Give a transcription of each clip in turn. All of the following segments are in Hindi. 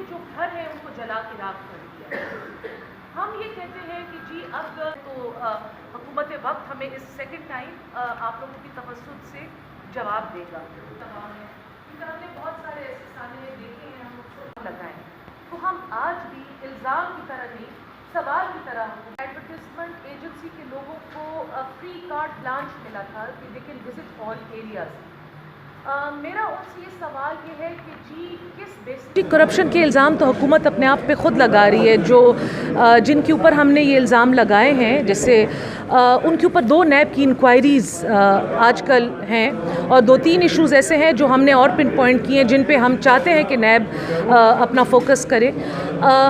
उनके जो घर हैं उनको जला के राख कर दिया। हम ये कहते हैं कि जी अब तो हुकूमत वक्त हमें इस सेकंड टाइम आप लोगों की तवज्जुह से जवाब देगा। हमने बहुत सारे ऐसे साने देखे हैं, हम उसको लगाएं तो हम आज भी इल्ज़ाम की तरह नहीं, सवाल की तरह एडवर्टिजमेंट एजेंसी के लोगों को फ्री कार्ड ब्लांच मिला था कि they can visit all areas. मेरा उनसे ये सवाल ये है कि जी किस बेसिस करप्शन के इल्ज़ाम तो हुकूमत अपने आप पे ख़ुद लगा रही है। जो जिनके ऊपर हमने ये इल्ज़ाम लगाए हैं, जैसे उनके ऊपर 2 नैब की इंक्वायरीज़ आजकल हैं और 2-3 इश्यूज़ ऐसे हैं जो हमने और पिन पॉइंट किए हैं जिन पे हम चाहते हैं कि नैब अपना फोकस करे।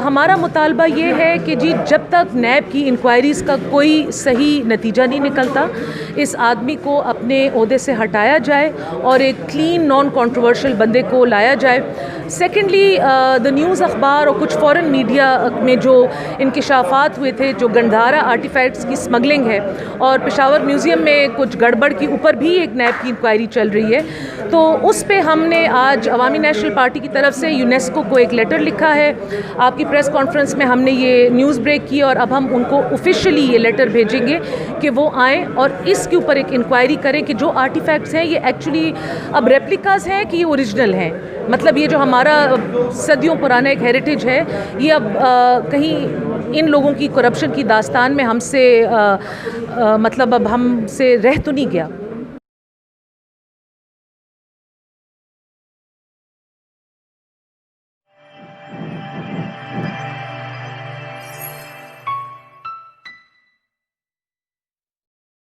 हमारा मुतालबा ये है कि जी जब तक नैब की इंक्वायरीज़ का कोई सही नतीजा नहीं निकलता, इस आदमी को अपने ओहदे से हटाया जाए और एक क्लीन नॉन कंट्रोवर्शियल बंदे को लाया जाए। सेकेंडली द न्यूज़ अखबार और कुछ फॉरेन मीडिया में जो इंकिशाफात हुए थे, जो गंधारा आर्टिफैक्ट्स की स्मगलिंग है और पेशावर म्यूज़ियम में कुछ गड़बड़ के ऊपर भी एक नैब की इंक्वायरी चल रही है, तो उस पे हमने आज अवामी नेशनल पार्टी की तरफ से यूनेस्को को एक लेटर लिखा है। आपकी प्रेस कॉन्फ्रेंस में हमने ये न्यूज़ ब्रेक की और अब हम उनको ऑफिशियली ये लेटर भेजेंगे कि वो आएँ और इसके ऊपर एक इंक्वायरी करें कि जो आर्टिफैक्ट्स हैं ये एक्चुअली अब रेप्लिकास हैं कि ये ओरिजिनल हैं। मतलब ये जो हमारा सदियों पुराना एक हेरिटेज है, ये अब कहीं इन लोगों की करप्शन की दास्तान में हमसे मतलब अब हमसे रह तो नहीं गया।